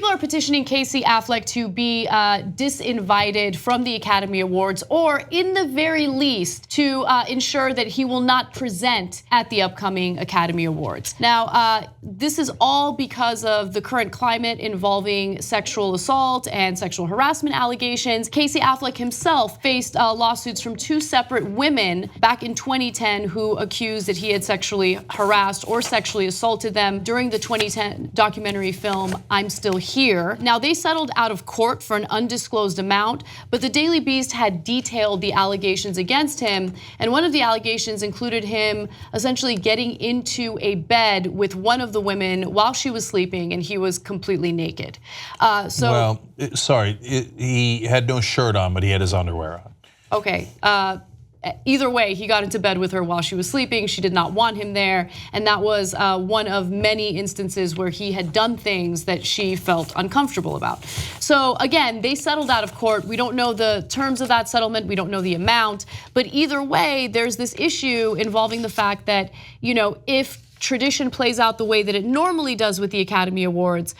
People are petitioning Casey Affleck to be disinvited from the Academy Awards, or in the very least to ensure that he will not present at the upcoming Academy Awards. Now, this is all because of the current climate involving sexual assault and sexual harassment allegations. Casey Affleck himself faced lawsuits from two separate women back in 2010 who accused that he had sexually harassed or sexually assaulted them during the 2010 documentary film I'm Still Here. Now, they settled out of court for an undisclosed amount, but the Daily Beast had detailed the allegations against him, and one of the allegations included him essentially getting into a bed with one of the women while she was sleeping, and he was completely naked. Well, sorry, he had no shirt on, but he had his underwear on. Okay. Either way, he got into bed with her while she was sleeping. She did not want him there, and that was one of many instances where he had done things that she felt uncomfortable about. So again, they settled out of court. We don't know the terms of that settlement. We don't know the amount, but either way, there's this issue involving the fact that, if tradition plays out the way that it normally does with the Academy Awards,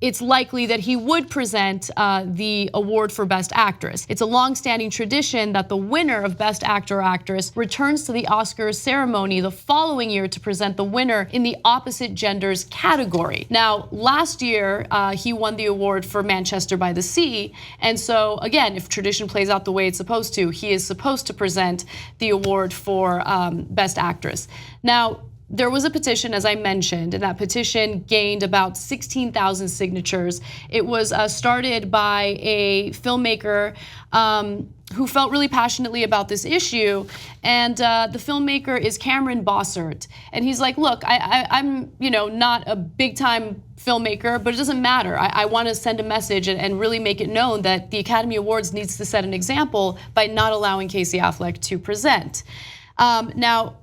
it's likely that he would present the award for Best Actress. It's a long-standing tradition that the winner of Best Actor or Actress returns to the Oscars ceremony the following year to present the winner in the opposite genders category. Now, last year, he won the award for Manchester by the Sea, and so again, if tradition plays out the way it's supposed to, he is supposed to present the award for Best Actress. Now, there was a petition, as I mentioned, and that petition gained about 16,000 signatures. It was started by a filmmaker who felt really passionately about this issue, and the filmmaker is Cameron Bossert. And he's like, look, I'm not a big time filmmaker, but it doesn't matter. I want to send a message and really make it known that the Academy Awards needs to set an example by not allowing Casey Affleck to present. Now,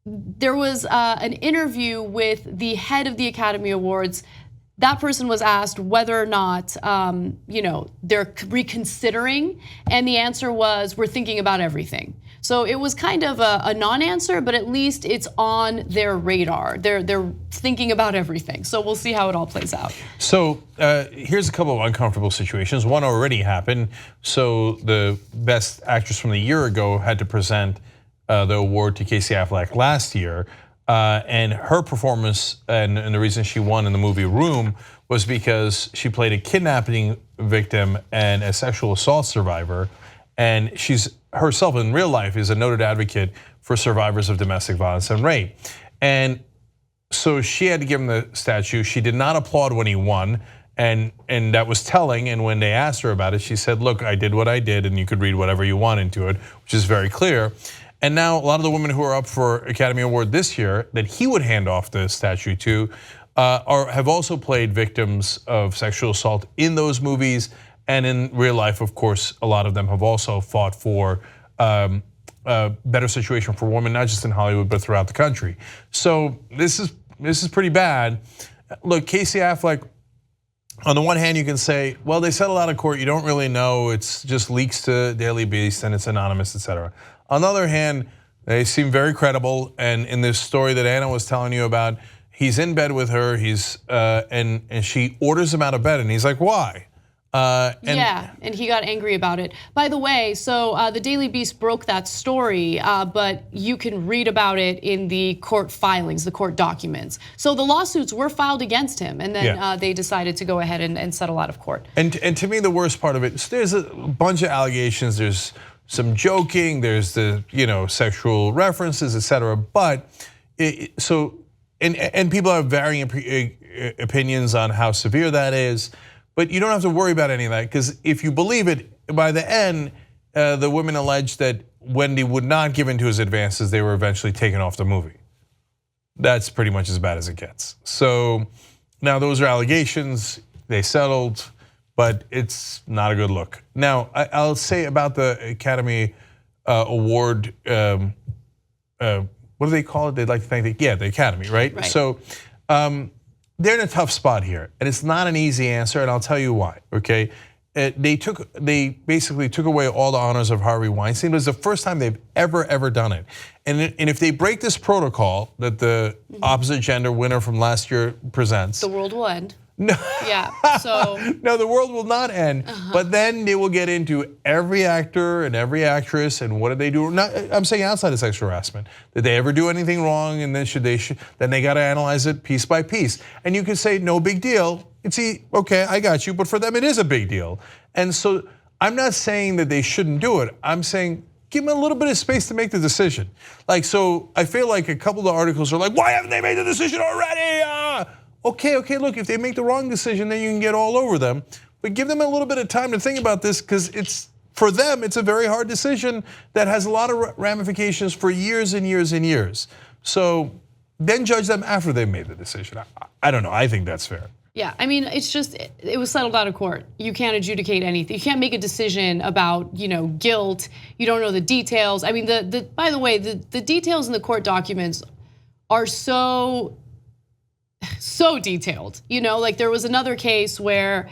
there was an interview with the head of the Academy Awards. That person was asked whether or not they're reconsidering, and the answer was, we're thinking about everything. So it was kind of a non-answer, but at least it's on their radar. They're thinking about everything. So we'll see how it all plays out. So here's a couple of uncomfortable situations. One already happened. So the Best Actress from the year ago had to present the award to Casey Affleck last year, and her performance and the reason she won in the movie Room was because she played a kidnapping victim and a sexual assault survivor, and she's herself in real life is a noted advocate for survivors of domestic violence and rape. And so she had to give him the statue. She did not applaud when he won, and that was telling. And when they asked her about it, she said, look, I did what I did, and you could read whatever you want into it, which is very clear. And now a lot of the women who are up for Academy Award this year that he would hand off the statue to have also played victims of sexual assault in those movies, and in real life, of course, a lot of them have also fought for a better situation for women, not just in Hollywood, but throughout the country. So this is pretty bad. Look, Casey Affleck, on the one hand, you can say, well, they settled out of court, you don't really know, it's just leaks to Daily Beast and it's anonymous, etc. On the other hand, they seem very credible, and in this story that Anna was telling you about, he's in bed with her, and she orders him out of bed, and he's like, why? And he got angry about it. By the way, so the Daily Beast broke that story, but you can read about it in the court filings, the court documents. So the lawsuits were filed against him, and then they decided to go ahead and settle out of court. And to me, the worst part of it, there's a bunch of allegations, there's some joking, there's the sexual references, etc. But and people have varying opinions on how severe that is. But you don't have to worry about any of that, because if you believe it, by the end, the women alleged that Wendy would not give in to his advances. They were eventually taken off the movie. That's pretty much as bad as it gets. So now those are allegations. They settled, but it's not a good look. Now, I'll say about the Academy Award, what do they call it? They'd like to thank the Academy, right? So they're in a tough spot here, and it's not an easy answer, and I'll tell you why, okay? They basically took away all the honors of Harvey Weinstein. It was the first time they've ever done it. And if they break this protocol that the opposite gender winner from last year presents, the world will end. No. Yeah, so. No, the world will not end. But then they will get into every actor and every actress and what did they do? I'm saying outside of sexual harassment. Did they ever do anything wrong? And then then they got to analyze it piece by piece. And you could say no big deal. Okay, I got you. But for them, it is a big deal. And so I'm not saying that they shouldn't do it. I'm saying give them a little bit of space to make the decision. Like, so I feel like a couple of the articles are like, why haven't they made the decision already? Okay, look, if they make the wrong decision, then you can get all over them. But give them a little bit of time to think about this because for them, it's a very hard decision that has a lot of ramifications for years and years and years. So then judge them after they've made the decision. I don't know, I think that's fair. Yeah, I mean, it's just, it was settled out of court. You can't adjudicate anything. You can't make a decision about, guilt. You don't know the details. I mean, by the way, the details in the court documents are so detailed. Like there was another case where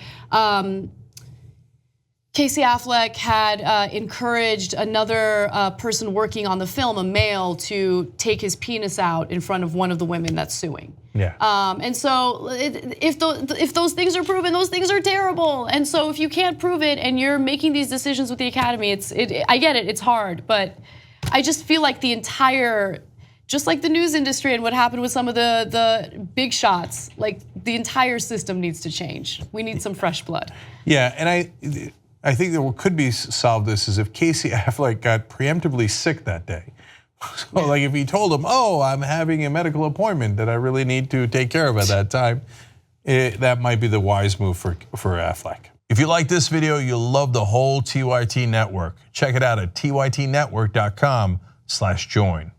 Casey Affleck had encouraged another person working on the film, a male, to take his penis out in front of one of the women that's suing. Yeah. And so if those things are proven, those things are terrible. And so if you can't prove it and you're making these decisions with the Academy, I get it, it's hard, but I just feel like just like the news industry and what happened with some of the big shots, like the entire system needs to change. We need some fresh blood. Yeah, and I think that what could be solved this is if Casey Affleck got preemptively sick that day. So like if he told him, I'm having a medical appointment that I really need to take care of at that time, that might be the wise move for Affleck. If you like this video, you'll love the whole TYT network. Check it out at tytnetwork.com/join.